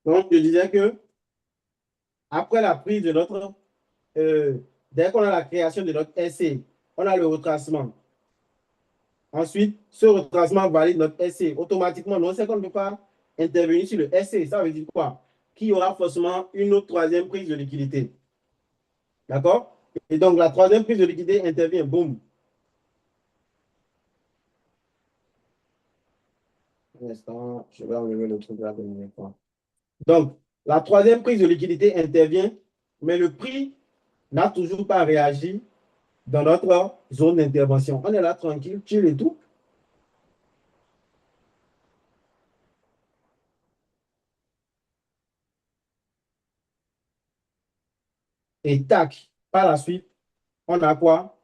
Donc, je disais que après la prise de notre, euh, dès qu'on a la création de notre essai, on a le retracement. Ensuite, ce retracement valide notre essai. Automatiquement, non, c'est qu'on ne peut pas intervenir sur le essai. Ça veut dire quoi? Qu'il y aura forcément une autre troisième prise de liquidité. D'accord? Et donc, la troisième prise de liquidité intervient. Boum. Un instant, je vais enlever le truc là de mon écran. Donc, la troisième prise de liquidité intervient, mais le prix n'a toujours pas réagi dans notre zone d'intervention. On est là tranquille, chill et tout. Et tac, par la suite, on a quoi?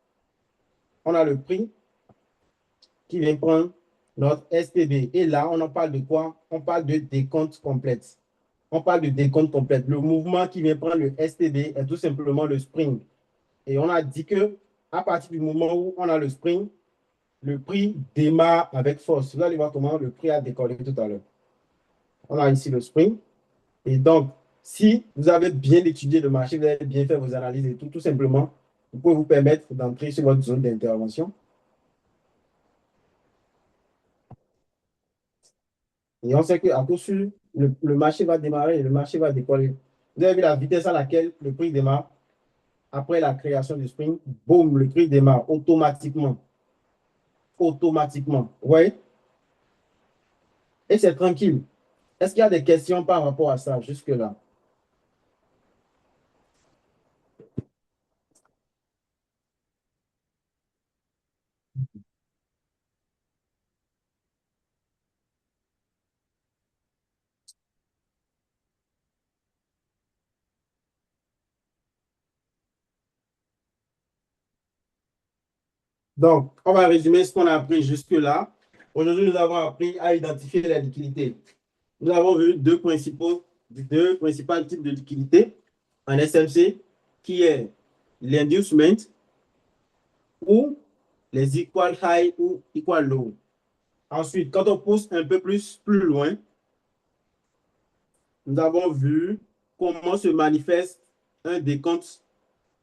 On a le prix qui vient prendre notre STB. Et là, on en parle de quoi? On parle de décompte complète. On parle de décompte complète. Le mouvement qui vient prendre le STB est tout simplement le spring. Et on a dit que à partir du moment où on a le spring, le prix démarre avec force. Vous allez voir comment le prix a décollé tout à l'heure. On a ici le spring. Et donc, si vous avez bien étudié le marché, vous avez bien fait vos analyses et tout, tout simplement, vous pouvez vous permettre d'entrer sur votre zone d'intervention. Et on sait qu'à coup sûr, le marché va démarrer et le marché va décoller. Vous avez vu la vitesse à laquelle le prix démarre après la création du spring, boum, le prix démarre automatiquement. Automatiquement. Oui. Et c'est tranquille. Est-ce qu'il y a des questions par rapport à ça jusque-là? Donc, on va résumer ce qu'on a appris jusque-là. Aujourd'hui, nous avons appris à identifier la liquidité. Nous avons vu deux principaux types de liquidité en SMC, qui est l'inducement ou les equal high ou equal low. Ensuite, quand on pousse un peu plus loin, nous avons vu comment se manifeste un décompte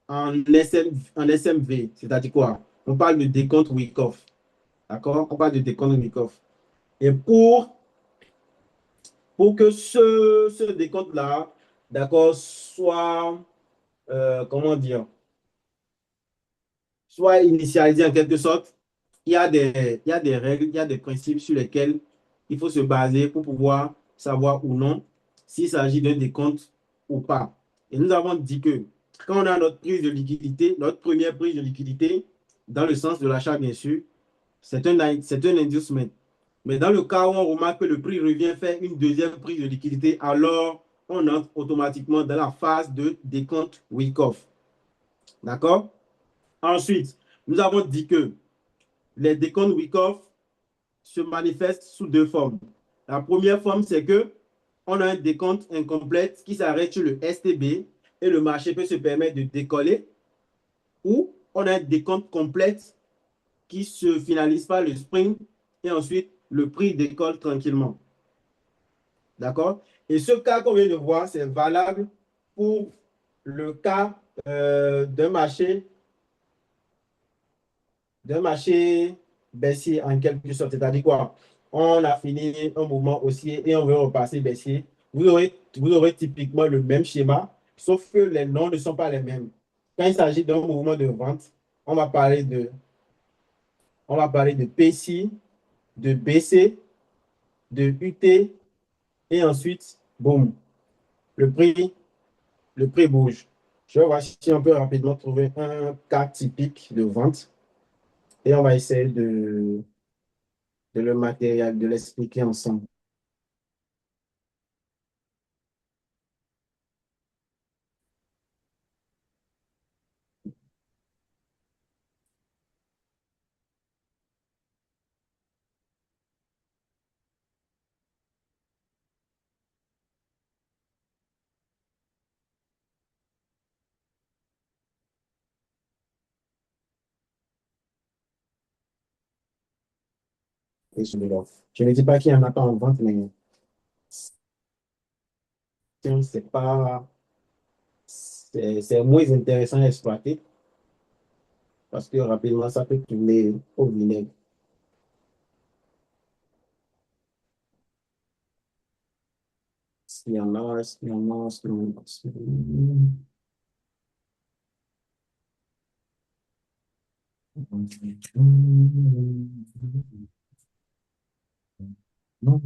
en SMV, c'est-à-dire quoi? On parle de décompte Wyckoff. D'accord? On parle de décompte Wyckoff. Et pour que ce décompte-là, d'accord, soit, comment dire, soit initialisé en quelque sorte, il y a des règles, il y a des principes sur lesquels il faut se baser pour pouvoir savoir ou non s'il s'agit d'un décompte ou pas. Et nous avons dit que quand on a notre prise de liquidité, notre première prise de liquidité, dans le sens de l'achat, bien sûr, c'est un inducement. Mais dans le cas où on remarque que le prix revient faire une deuxième prise de liquidité, alors on entre automatiquement dans la phase de décompte Wyckoff. D'accord? Ensuite, nous avons dit que les décomptes Wyckoff se manifestent sous deux formes. La première forme, c'est que on a un décompte incomplet qui s'arrête sur le STB et le marché peut se permettre de décoller, ou on a un décompte complet qui se finalise par le spring et ensuite le prix décolle tranquillement. D'accord? Et ce cas qu'on vient de voir, c'est valable pour le cas d'un marché baissier en quelque sorte. C'est-à-dire quoi? On a fini un mouvement haussier et on veut repasser baissier. Vous aurez typiquement le même schéma, sauf que les noms ne sont pas les mêmes. Quand il s'agit d'un mouvement de vente, on va parler de, on va parler de PC, de BC, de UT et ensuite, boum, le prix, le prix bouge. Je vais voir si on peut rapidement trouver un cas typique de vente et on va essayer de le matériel, de l'expliquer ensemble. Et je ne dis pas qu'il n'y en a pas en vente, mais c'est pas, c'est moins intéressant à exploiter parce que rapidement, ça peut tourner au vinaigre. S'il y en a, s'il y en a, s'il y en a, s'il y en a.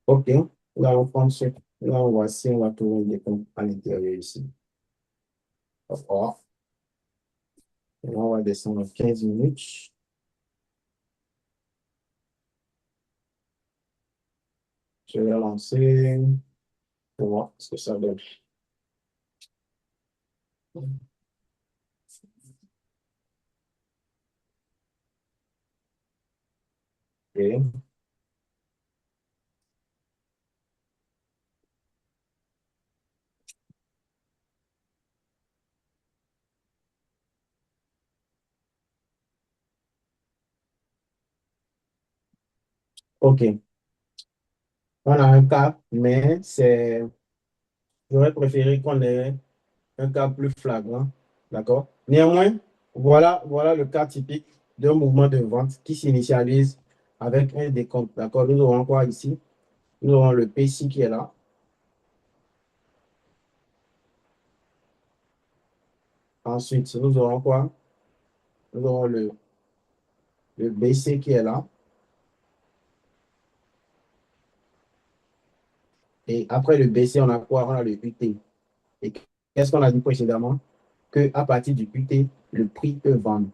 OK, là, on prend ce. Là, on va, si on va trouver des comptes à l'intérieur ici. D'accord. Et là, on va descendre à 15 minutes. Je vais lancer pour voir ce que ça donne. OK. OK. On a un cas, mais c'est, j'aurais préféré qu'on ait un cas plus flagrant. D'accord? Néanmoins, voilà le cas typique d'un mouvement de vente qui s'initialise avec un décompte. D'accord? Nous aurons quoi ici? Nous aurons le PC qui est là. Ensuite, nous aurons quoi? Nous aurons le BC qui est là. Et après le BC, on a quoi? On a le UT. Et qu'est-ce qu'on a dit précédemment? Qu'à partir du UT, le prix peut vendre.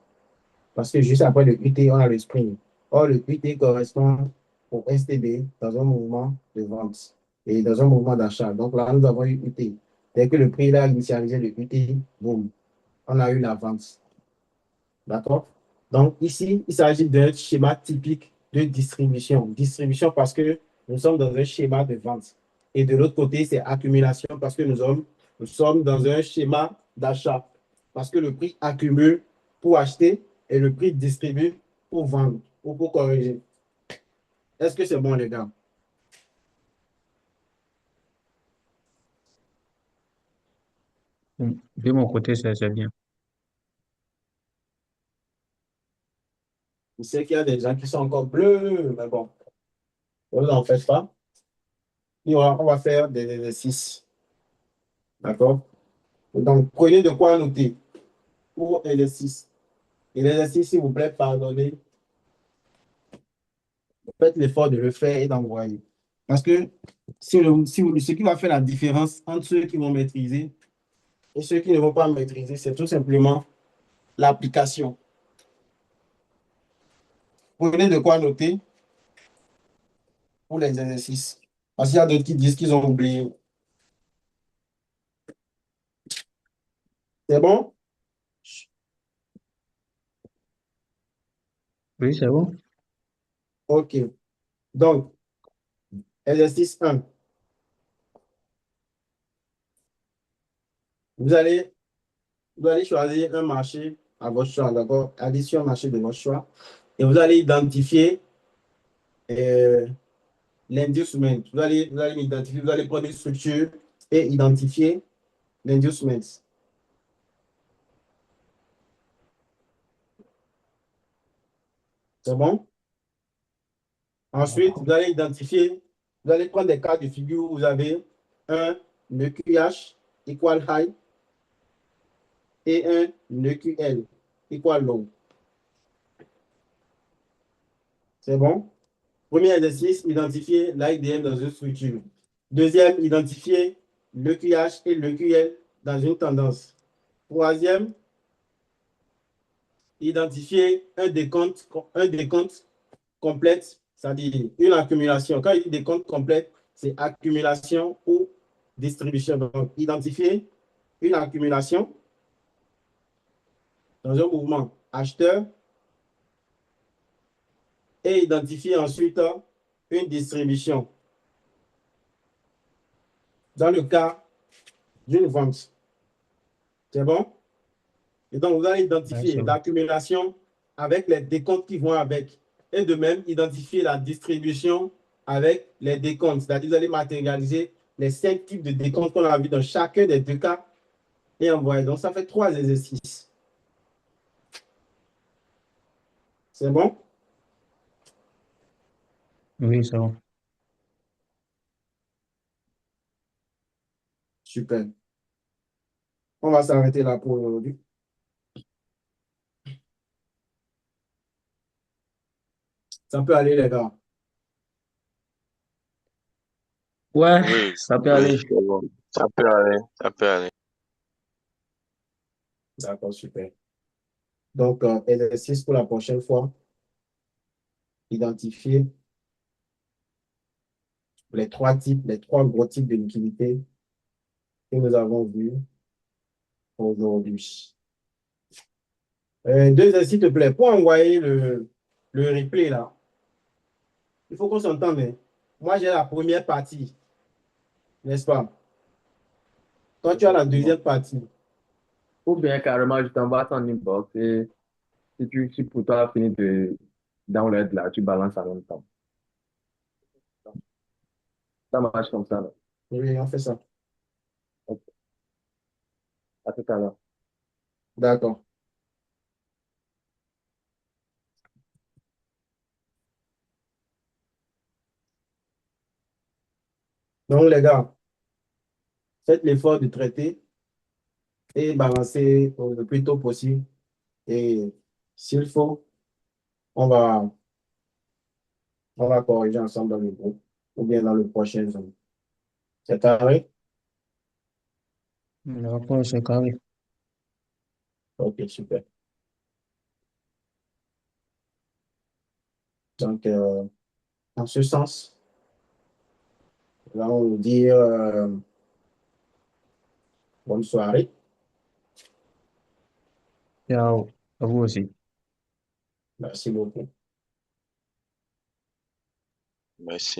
Parce que juste après le UT, on a le spring. Or, le UT correspond au STB dans un mouvement de vente et dans un mouvement d'achat. Donc là, nous avons eu UT. Dès que le prix a initialisé le UT, boum, on a eu la vente. D'accord? Donc ici, il s'agit d'un schéma typique de distribution. Distribution parce que nous sommes dans un schéma de vente. Et de l'autre côté, c'est accumulation parce que nous sommes dans un schéma d'achat. Parce que le prix accumule pour acheter et le prix distribue pour vendre ou pour corriger. Est-ce que c'est bon, les gars? De mon côté, c'est bien. Je sais qu'il y a des gens qui sont encore bleus, mais bon, ne vous en faites pas. Et on va faire des exercices. D'accord? Donc, prenez de quoi noter pour l'exercice. Et l'exercice, s'il vous plaît, pardonnez. Faites l'effort de le faire et d'envoyer. Parce que ce qui va faire la différence entre ceux qui vont maîtriser et ceux qui ne vont pas maîtriser, c'est tout simplement l'application. Prenez de quoi noter pour les exercices. Parce qu'il y a d'autres qui disent qu'ils ont oublié. C'est bon? Oui, c'est bon. OK. Donc, exercice 1. Vous allez, vous allez choisir un marché à votre choix, d'accord? Allez sur un marché de votre choix. Et vous allez identifier euh, l'inducement. Vous allez identifier, vous allez prendre une structure et identifier l'inducement. C'est bon? Ensuite, vous allez identifier, vous allez prendre des cas de figure où vous avez un EQH equal high et un EQL equal low. C'est bon? Premier exercice, identifier l'IDM dans une structure. Deuxième, identifier l'EQH et l'EQL dans une tendance. Troisième, identifier un décompte complète, c'est-à-dire une accumulation. Quand il dit décompte complète, c'est accumulation ou distribution. Donc, identifier une accumulation dans un mouvement acheteur et identifier ensuite une distribution dans le cas d'une vente. C'est bon? Et donc, vous allez Ouais, identifier c'est bon. l'accumulation avec les décomptes qui vont avec. Et de même, identifier la distribution avec les décomptes. C'est-à-dire, vous allez matérialiser les 5 types de décomptes qu'on a vus dans chacun des 2 cas et envoyer. Donc, ça fait 3 exercices. C'est bon? Oui, c'est bon. Super. On va s'arrêter là pour aujourd'hui. Ça peut aller, les gars. Ouais, Oui, ça peut oui, aller. c'est bon. Ça peut aller, ça peut aller. D'accord, super. Donc, exercice pour la prochaine fois. Identifier les trois gros types de liquidités que nous avons vus aujourd'hui. 2 s'il te plaît, pour envoyer le replay là, il faut qu'on s'entende, hein. Moi, j'ai la première partie, n'est-ce pas? Toi, tu as la Effectivement. deuxième partie. Ou bien carrément, je t'envoie ton inbox et si pour toi fini de download là, tu balances en même temps. Ça marche comme ça, là. Oui, on fait ça. Ok. À tout à l'heure. D'accord. Donc, les gars, faites l'effort de traiter et balancer le plus tôt possible. Et s'il faut, on va, on va corriger ensemble dans le groupe ou bien dans le prochain Zoom. C'est carré? Le rapport, c'est carré. Ok, super. Donc, en ce sens, nous allons vous dire bonne soirée. Ciao. À vous aussi. Merci beaucoup. Merci.